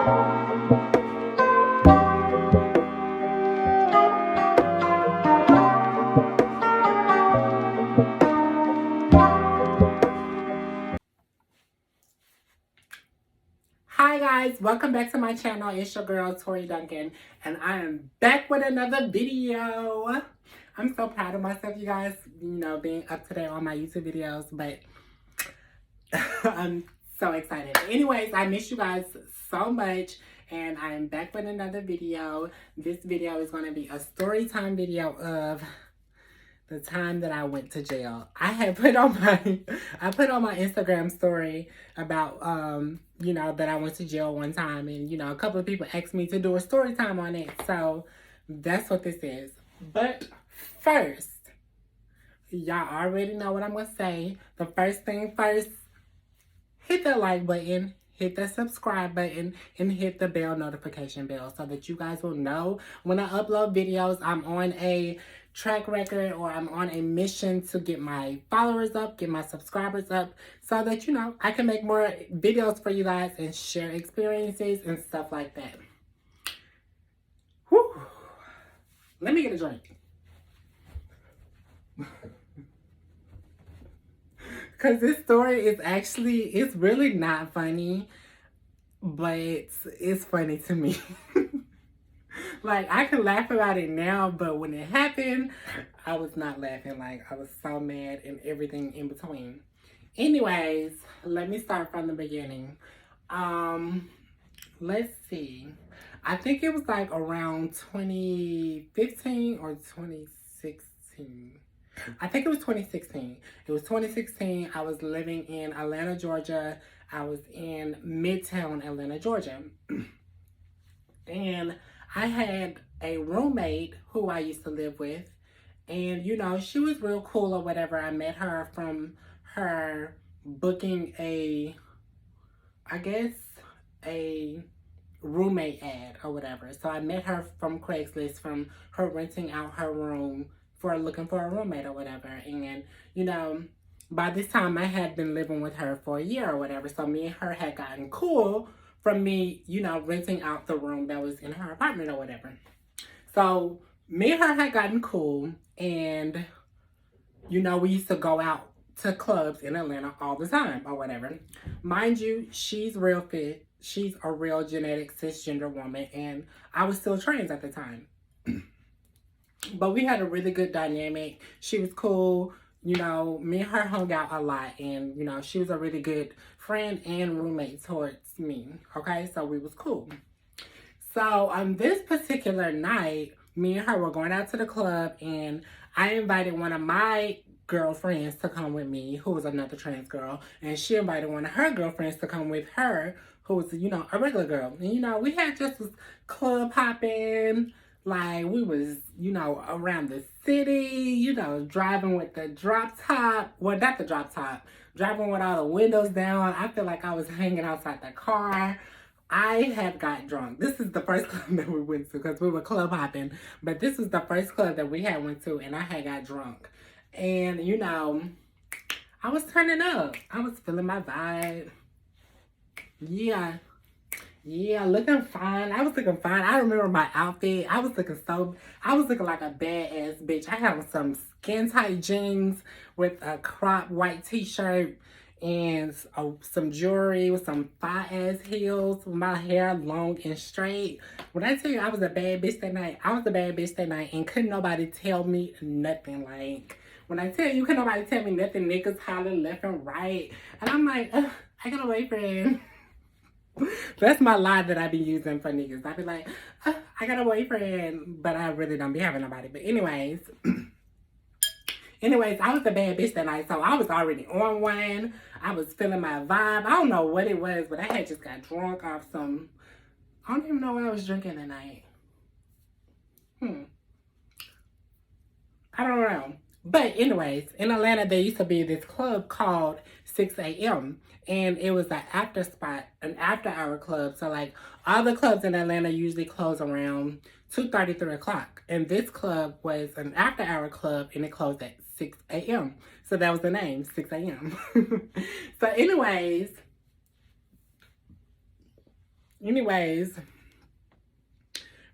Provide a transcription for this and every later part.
Hi guys, welcome back to my channel. It's your girl Tori Duncan, and I am back with another video. I'm so proud of myself, you guys, being up to date on my YouTube videos, but I'm so excited. Anyways, I miss you guys so much, and I'm back with another video. This video is going to be a story time video of the time that I went to jail. I had put on my Instagram story about that I went to jail one time, and a couple of people asked me to do a story time on it. So that's what this is. But first, y'all already know what I'm gonna say. The first thing first, hit the like button, hit the subscribe button, and hit the bell notification bell so that you guys will know when I upload videos. I'm on a track record, or I'm on a mission to get my followers up, get my subscribers up, so that I can make more videos for you guys and share experiences and stuff like that. Whew. Let me get a drink. Because this story is it's really not funny, but it's funny to me. Like, I can laugh about it now, but when it happened, I was not laughing. Like, I was so mad and everything in between. Anyways, let me start from the beginning. Let's see. I think it was like around 2015 or 2016. I think it was 2016. It was 2016. I was living in Atlanta, Georgia. I was in Midtown Atlanta, Georgia. And I had a roommate who I used to live with. And, she was real cool or whatever. I met her from her booking a roommate ad or whatever. So I met her from Craigslist, from her renting out her room for looking for a roommate or whatever. And, by this time I had been living with her for a year or whatever. So me and her had gotten cool from me, renting out the room that was in her apartment or whatever. So me and her had gotten cool, and, we used to go out to clubs in Atlanta all the time or whatever. Mind you, she's real fit. She's a real genetic cisgender woman, and I was still trans at the time. But we had a really good dynamic. She was cool. Me and her hung out a lot, and, she was a really good friend and roommate towards me. Okay, so we was cool. So on this particular night, me and her were going out to the club, and I invited one of my girlfriends to come with me, who was another trans girl, and she invited one of her girlfriends to come with her, who was, a regular girl. And, we had just this club hopping. Like, we was, around the city, driving with the drop top. Well, not the drop top. Driving with all the windows down. I feel like I was hanging outside the car. I had got drunk. This is the first club that we went to, because we were club hopping. But this was the first club that we had went to, and I had got drunk. And, I was turning up. I was feeling my vibe. Yeah, looking fine. I was looking fine. I remember my outfit. I was looking like a badass bitch. I had some skin tight jeans with a crop white t-shirt and some jewelry with some fire ass heels, with my hair long and straight. When I tell you I was a bad bitch that night, I was a bad bitch that night, and couldn't nobody tell me nothing. Like, when I tell you, couldn't nobody tell me nothing. Niggas hollering left and right, and I'm like, I got a boyfriend. That's my lie that I be using for niggas. I be like, I got a boyfriend, but I really don't be having nobody. But anyways, I was a bad bitch that night, so I was already on one. I was feeling my vibe. I don't know what it was, but I had just got drunk off some, I don't even know what I was drinking that night. I don't know. But anyways, in Atlanta, there used to be this club called 6 a.m. And it was an after hour club. So like, all the clubs in Atlanta usually close around 2:30, 3 o'clock. And this club was an after hour club, and it closed at 6 a.m. So that was the name, 6 a.m. So anyways, Anyways,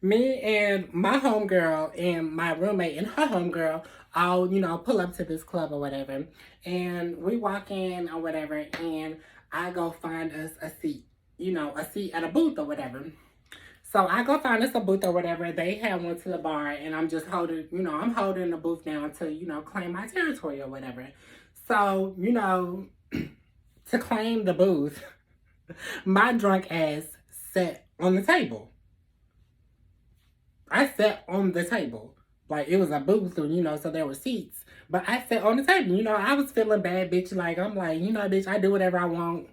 me and my homegirl and my roommate and her homegirl all, pull up to this club or whatever. And we walk in or whatever, and I go find us a seat, a seat at a booth or whatever. So I go find us a booth or whatever. They had one to the bar, and I'm just holding, I'm holding the booth down to, claim my territory or whatever. So, to claim the booth, my drunk ass sat on the table. I sat on the table. Like, it was a booth, so there were seats. But I sat on the table. I was feeling bad, bitch. Like, I'm like, bitch, I do whatever I want.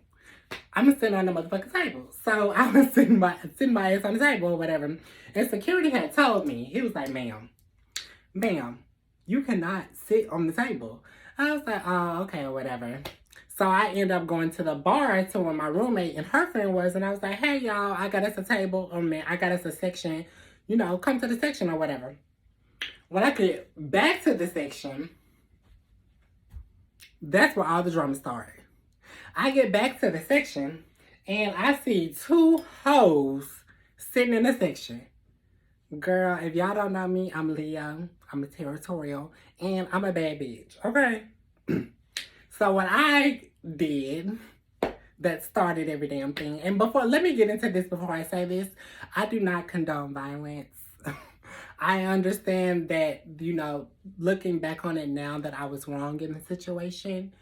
I'm sitting on the motherfucking table. So I was sitting my ass on the table or whatever. And security had told me, he was like, ma'am, you cannot sit on the table. I was like, oh, okay, or whatever. So I end up going to the bar to where my roommate and her friend was. And I was like, hey, y'all, I got us a table. Oh, man, I got us a section. Come to the section or whatever. When I get back to the section, that's where all the drama started. I get back to the section, and I see two hoes sitting in the section. Girl, if y'all don't know me, I'm Leo. I'm a territorial, and I'm a bad bitch, okay? So what I did that started every damn thing, and let me get into this before I say this, I do not condone violence. I understand that, looking back on it now that I was wrong in the situation,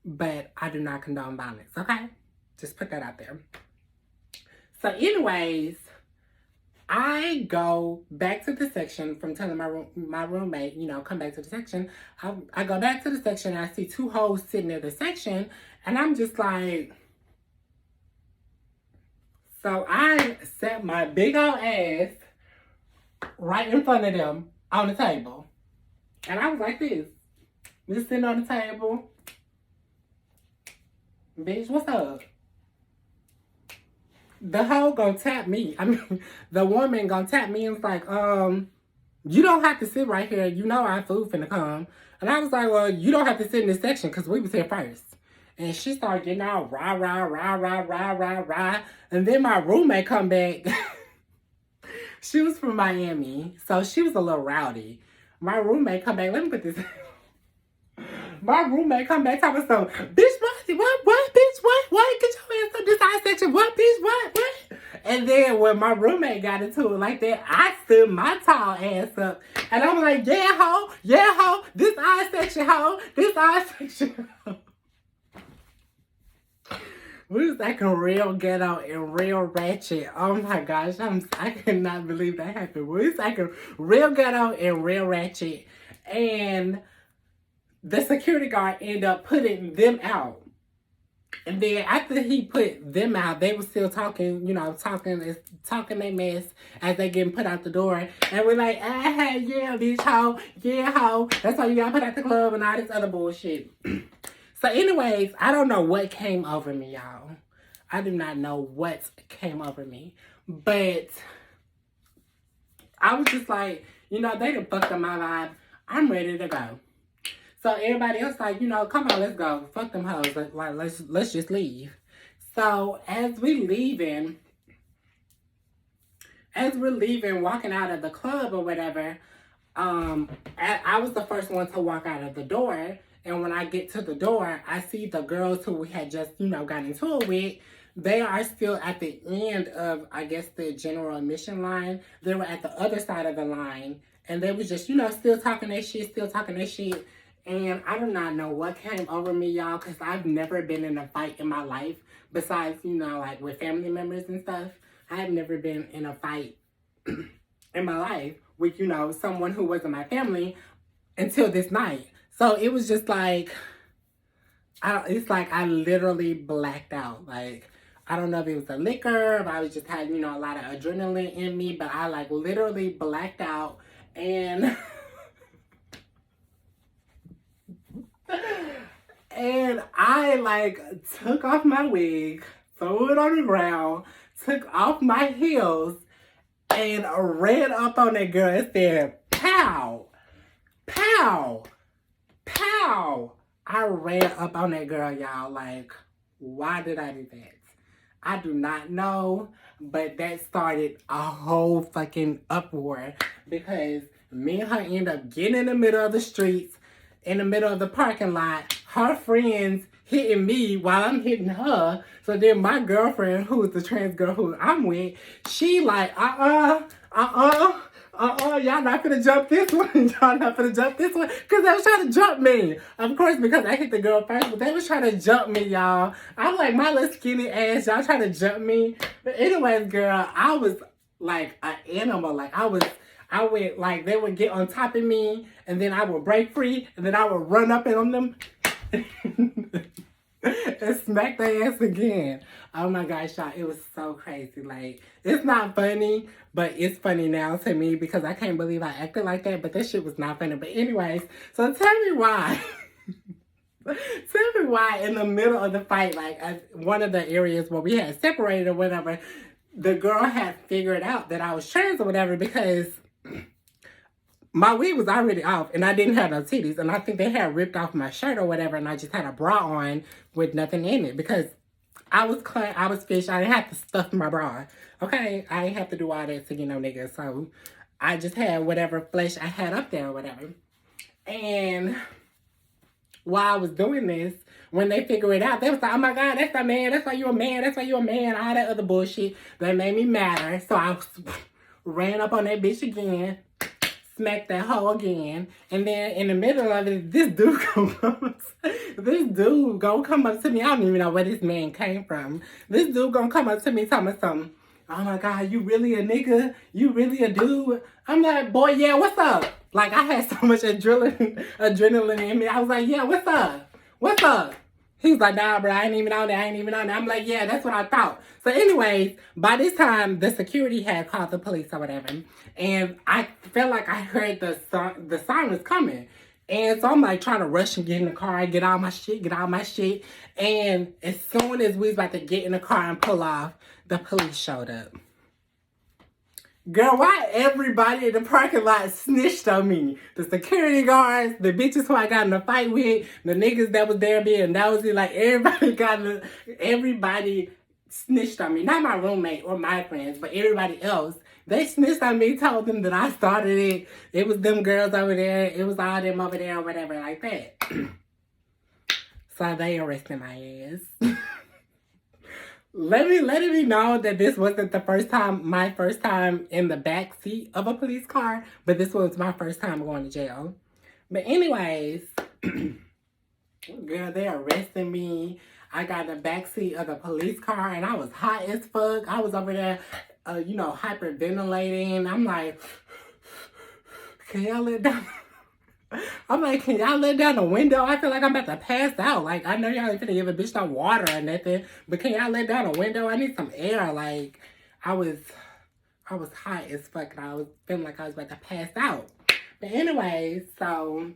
but I do not condone violence, okay? Just put that out there. So anyways, I go back to the section from telling my roommate, come back to the section. I go back to the section and I see two hoes sitting in the section, and I'm just like, so I sat my big old ass right in front of them on the table. And I was like this, just sitting on the table. Bitch, what's up? The hoe gonna tap me. I mean, the woman gonna tap me and was like, you don't have to sit right here. Our food finna come. And I was like, well, you don't have to sit in this section because we was here first. And she started getting out, rah, rah, rah, rah, rah, rah, rah. And then my roommate come back. She was from Miami, so she was a little rowdy. My roommate come back. Let me put this. My roommate come back talking so, bitch, what, bitch, what, get your ass up this side section, what, bitch, what? And then when my roommate got into it like that, I stood my tall ass up, and I was like, yeah, ho, this eye section, ho, this eye section, ho. We was acting real ghetto and real ratchet. Oh my gosh, I cannot believe that happened. We was acting real ghetto and real ratchet, and the security guard ended up putting them out. And then after he put them out, they were still talking, talking their mess as they getting put out the door. And we're like, yeah, bitch, ho, yeah, ho. That's how you got put out the club and all this other bullshit. So anyways, I don't know what came over me, y'all. I do not know what came over me. But I was just like, they done fucked up my vibe. I'm ready to go. So everybody else like, come on, let's go. Fuck them hoes. Let's just leave. So as we're leaving, walking out of the club or whatever, I was the first one to walk out of the door. And when I get to the door, I see the girls who we had just, got into it with. They are still at the end of, I guess, the general admission line. They were at the other side of the line. And they was just, still talking their shit. And I do not know what came over me, y'all, because I've never been in a fight in my life. Besides, like with family members and stuff. I have never been in a fight in my life with, someone who wasn't my family until this night. So it was just like, I literally blacked out. Like, I don't know if it was the liquor, if I was just had, a lot of adrenaline in me, but I literally blacked out. And and I took off my wig, threw it on the ground, took off my heels, and ran up on that girl and said, pow, pow, pow. I ran up on that girl, y'all. Why did I do that? I do not know, but that started a whole fucking uproar because me and her end up getting in the middle of the streets, in the middle of the parking lot, her friends hitting me while I'm hitting her. So then my girlfriend, who is the trans girl who I'm with, she like, y'all not gonna jump this one. Y'all not gonna jump this one. Because they was trying to jump me. Of course, because I hit the girl first, but they was trying to jump me, y'all. I'm like, my little skinny ass, y'all trying to jump me. But anyways, girl, I was like an animal. Like, I went, like, they would get on top of me, and then I would break free, and then I would run up on them and smack their ass again. Oh my gosh, y'all, it was so crazy. Like, it's not funny, but it's funny now to me because I can't believe I acted like that, but this shit was not funny. But anyways, so tell me why. Tell me why in the middle of the fight, like one of the areas where we had separated or whatever, the girl had figured out that I was trans or whatever because my wig was already off and I didn't have no titties. And I think they had ripped off my shirt or whatever and I just had a bra on with nothing in it because I was clean, I was fish. I didn't have to stuff my bra. Okay? I didn't have to do all that to get no nigga. So I just had whatever flesh I had up there or whatever. And while I was doing this, when they figured it out, they was like, oh my God, that's a man. That's why you a man. That's why you a man. All that other bullshit that made me madder. So I ran up on that bitch again. Smack that hoe again, and then in the middle of it, this dude gonna come up to me. I don't even know where this man came from. This dude gonna come up to me telling me something. Oh my God, you really a nigga? You really a dude? I'm like, boy, yeah, what's up? Like, I had so much adrenaline in me. I was like, yeah, what's up? What's up? He was like, nah, bro, I ain't even on there. I'm like, yeah, that's what I thought. So anyways, by this time, the security had called the police or whatever. And I felt like I heard the sirens coming. And so I'm like trying to rush and get in the car, get all my shit. And as soon as we was about to get in the car and pull off, the police showed up. Girl, why everybody in the parking lot snitched on me? The security guards, the bitches who I got in a fight with, the niggas that was there being nosy, like everybody snitched on me. Not my roommate or my friends, but everybody else. They snitched on me, told them that I started it. It was them girls over there. It was all them over there or whatever like that. So they arrested my ass. Let it be known that this wasn't my first time in the back seat of a police car, but this was my first time going to jail. But anyways, girl, they arrested me. I got in the back seat of the police car and I was hot as fuck. I was over there, hyperventilating. I'm like, can y'all let down? I'm like, can y'all let down the window? I feel like I'm about to pass out. Like, I know y'all ain't finna give a bitch no water or nothing, but can y'all let down the window? I need some air. Like, I was hot as fuck and I was feeling like I was about to pass out. But anyways, so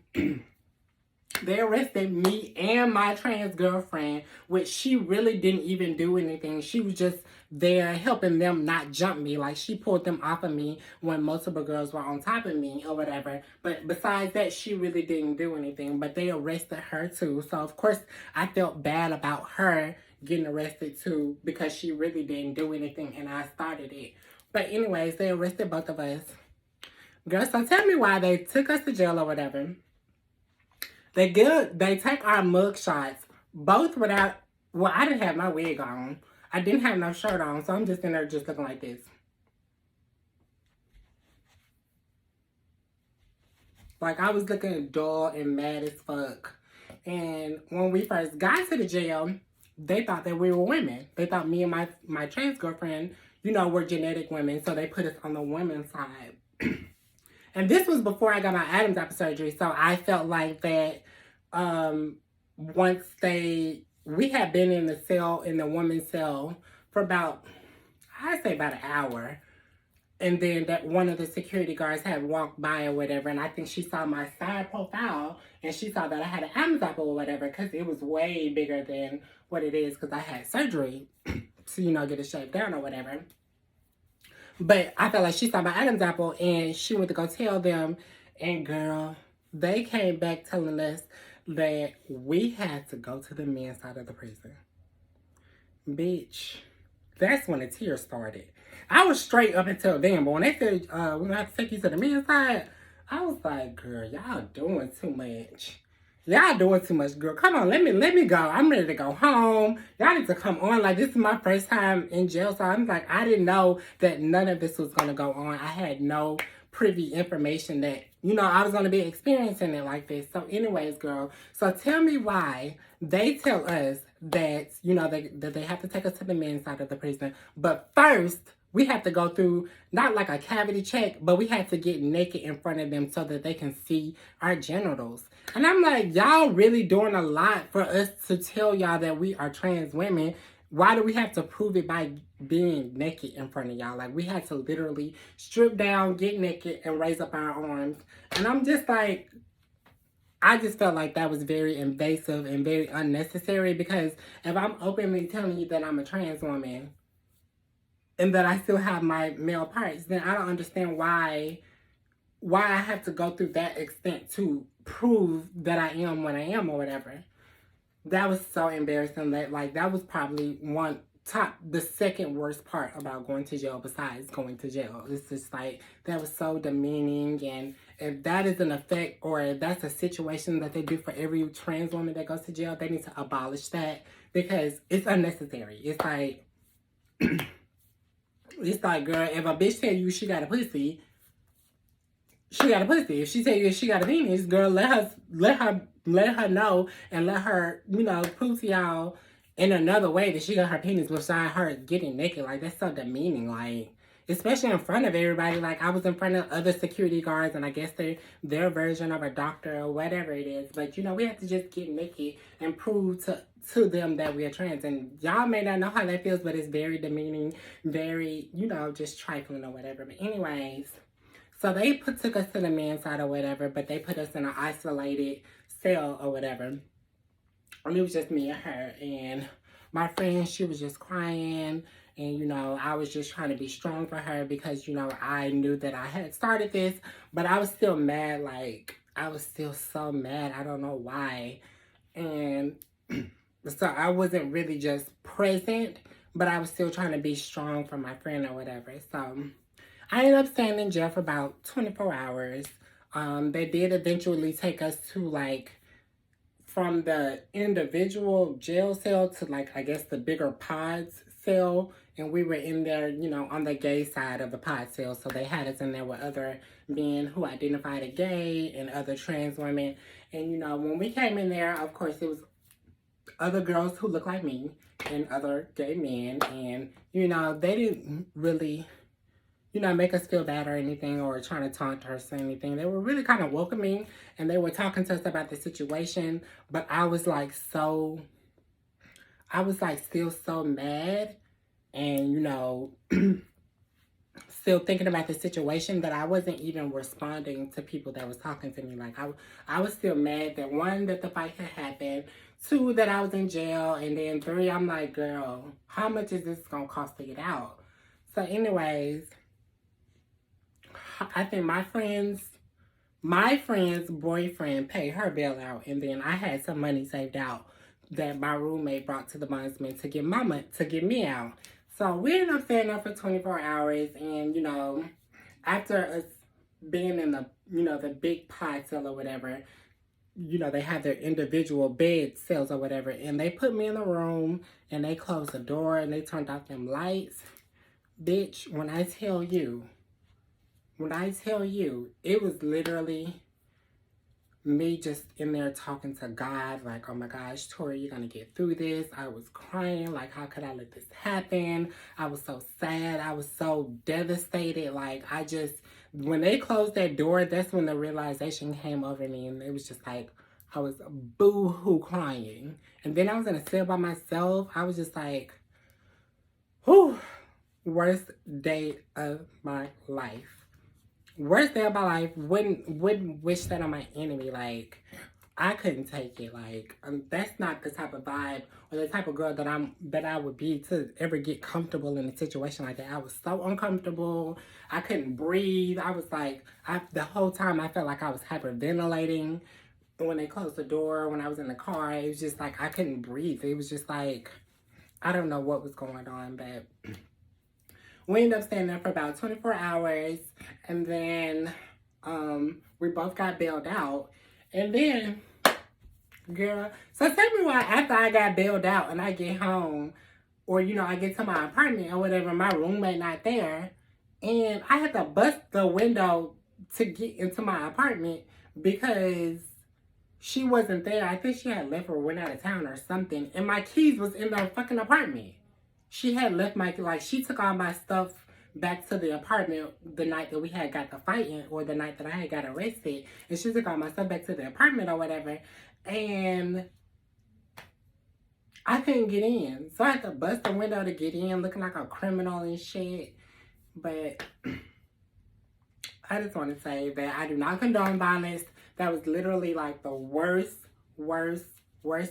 they arrested me and my trans girlfriend, which she really didn't even do anything. She was just there helping them not jump me. Like, she pulled them off of me when multiple girls were on top of me or whatever. But besides that, she really didn't do anything. But they arrested her too. So, of course, I felt bad about her getting arrested too because she really didn't do anything and I started it. But anyways, they arrested both of us. Girl, so tell me why they took us to jail or whatever. They take our mug shots, both without, well, I didn't have my wig on. I didn't have no shirt on, so I'm just in there just looking like this. Like, I was looking dull and mad as fuck. And when we first got to the jail, they thought that we were women. They thought me and my trans girlfriend, were genetic women, so they put us on the women's side. And this was before I got my Adam's apple surgery, so I felt like that once we had been in the woman's cell for about, I'd say about an hour. And then that one of the security guards had walked by or whatever, and I think she saw my side profile, and she saw that I had an Adam's apple or whatever, because it was way bigger than what it is, because I had surgery to, get it shaved down or whatever. But I felt like she saw my Adam's apple and she went to go tell them. And girl, they came back telling us that we had to go to the men's side of the prison. Bitch, that's when the tears started. I was straight up until then, but when they said we're gonna have to take you to the men's side, I was like, girl, y'all doing too much. Y'all doing too much, girl. Come on, let me go. I'm ready to go home. Y'all need to come on. Like, this is my first time in jail, so I'm like, I didn't know that none of this was gonna go on. I had no privy information that, I was gonna be experiencing it like this. So anyways, girl, so tell me why they tell us that, that they have to take us to the men's side of the prison, but first we have to go through not like a cavity check, but we have to get naked in front of them so that they can see our genitals. And I'm like, y'all really doing a lot for us to tell y'all that we are trans women. Why do we have to prove it by being naked in front of y'all? Like, we had to literally strip down, get naked, and raise up our arms. And I'm just like, I just felt like that was very invasive and very unnecessary, because if I'm openly telling you that I'm a trans woman and that I still have my male parts, then I don't understand why I have to go through that extent to prove that I am what I am or whatever. That was so embarrassing. That was probably the second worst part about going to jail besides going to jail. It's just like, that was so demeaning. And if that is an effect, or if that's a situation that they do for every trans woman that goes to jail, they need to abolish that, because it's unnecessary. It's like, girl, if a bitch tell you she got a pussy, she got a pussy. If she tell you she got a penis, girl, let her know, and let her, prove to y'all in another way that she got her penis beside her getting naked. Like, that's so demeaning. Like, especially in front of everybody. Like, I was in front of other security guards, and I guess their version of a doctor or whatever it is. But, we have to just get naked and prove to them that we are trans. And y'all may not know how that feels, but it's very demeaning, very, just trifling or whatever. But anyways, so they took us to the men's side or whatever, but they put us in an isolated cell or whatever. And it was just me and her. And my friend, she was just crying. And, I was just trying to be strong for her because, I knew that I had started this. But I was still mad. Like, I was still so mad. I don't know why. And so I wasn't really just present, but I was still trying to be strong for my friend or whatever. So I ended up staying in jail for about 24 hours. They did eventually take us to, from the individual jail cell to, I guess the bigger pods cell. And we were in there, on the gay side of the pod cell. So they had us in there with other men who identified as gay and other trans women. And, when we came in there, of course, it was other girls who looked like me and other gay men. And, they didn't really, make us feel bad or anything, or trying to taunt us or anything. They were really kind of welcoming, and they were talking to us about the situation. But I was still so mad, and, still thinking about the situation, that I wasn't even responding to people that was talking to me. Like, I was still mad that, one, that the fight had happened, two, that I was in jail, and then three, I'm like, girl, how much is this gonna cost to get out? So anyways, I think my friend's boyfriend paid her bail out, and then I had some money saved out that my roommate brought to the bondsman to get me out. So we ended up staying there for 24 hours, and after us being in the the big pod cell or whatever, they had their individual bed cells or whatever, and they put me in the room, and they closed the door, and they turned off them lights. Bitch, when I tell you, it was literally me just in there talking to God, like, oh my gosh, Tori, you're gonna get through this. I was crying, like, how could I let this happen? I was so sad. I was so devastated. Like, when they closed that door, that's when the realization came over me, and it was just like, I was boo-hoo crying. And then I was in a cell by myself. I was just like, whew, worst day of my life. Worst day of my life. Wouldn't wish that on my enemy. Like, I couldn't take it. Like, that's not the type of vibe or the type of girl that I would be to ever get comfortable in a situation like that. I was so uncomfortable. I couldn't breathe. I was like, the whole time I felt like I was hyperventilating. When they closed the door, when I was in the car, it was just like I couldn't breathe. It was just like, I don't know what was going on, but we ended up staying there for about 24 hours. And then we both got bailed out. And then, girl, so tell me why after I got bailed out and I get home, or, you know, I get to my apartment or whatever, my roommate not there, and I had to bust the window to get into my apartment because she wasn't there. I think she had left or went out of town or something, and my keys was in the fucking apartment. She had left my, like, she took all my stuff back to the apartment the night that we had got the fighting, or the night that I had got arrested, and she took all my stuff back to the apartment or whatever, and I couldn't get in. So I had to bust the window to get in, looking like a criminal and shit. But I just want to say that I do not condone violence. That was literally like the worst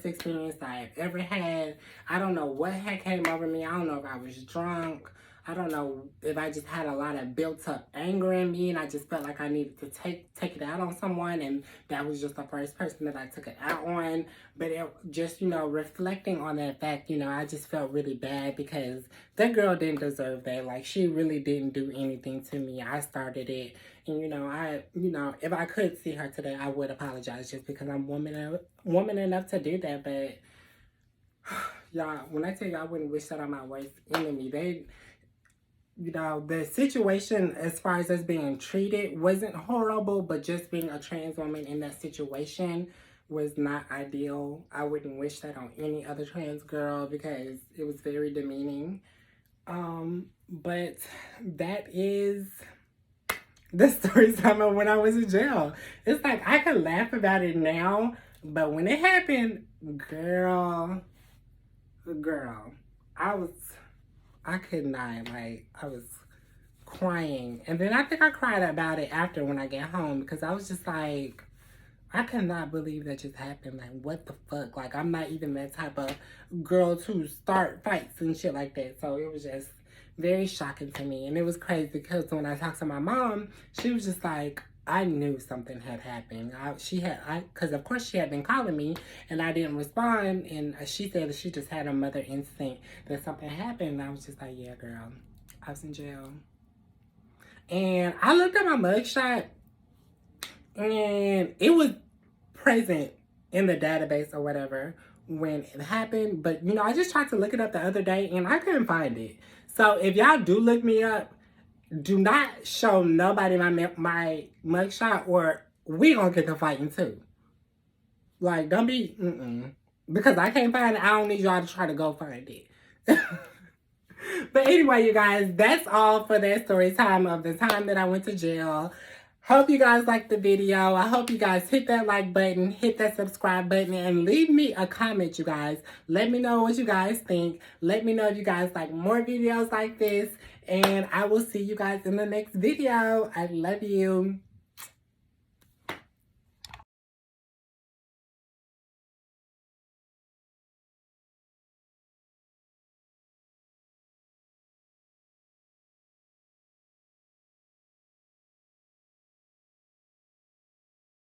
experience I've ever had. I don't know what had came over me. I don't know if I was drunk. I don't know if I just had a lot of built up anger in me and I just felt like I needed to take it out on someone, and that was just the first person that I took it out on. But it just, you know, reflecting on that fact, you know, I just felt really bad because that girl didn't deserve that. Like, she really didn't do anything to me. I started it. And, you know, if I could see her today, I would apologize just because I'm woman enough to do that. But y'all, when I tell you I wouldn't wish that on my worst enemy, you know, the situation as far as us being treated wasn't horrible, but just being a trans woman in that situation was not ideal. I wouldn't wish that on any other trans girl because it was very demeaning. But that is the story time of when I was in jail. It's like I can laugh about it now, but when it happened, girl, I could not, like, I was crying. And then I think I cried about it after when I get home because I was just like, I could not believe that just happened. Like, what the fuck? Like, I'm not even that type of girl to start fights and shit like that. So it was just very shocking to me. And it was crazy because when I talked to my mom, she was just like, I knew something had happened. Because of course she had been calling me and I didn't respond. And she said that she just had a mother instinct that something happened. And I was just like, yeah, girl, I was in jail. And I looked at my mugshot and it was present in the database or whatever when it happened. But, you know, I just tried to look it up the other day and I couldn't find it. So if y'all do look me up, do not show nobody my mugshot or we gonna get to fighting too. Like, don't be, because I can't find it. I don't need y'all to try to go find it. But anyway, you guys, that's all for that story time of the time that I went to jail. Hope you guys liked the video. I hope you guys hit that like button, hit that subscribe button, and leave me a comment, you guys. Let me know what you guys think. Let me know if you guys like more videos like this. And I will see you guys in the next video. I love you.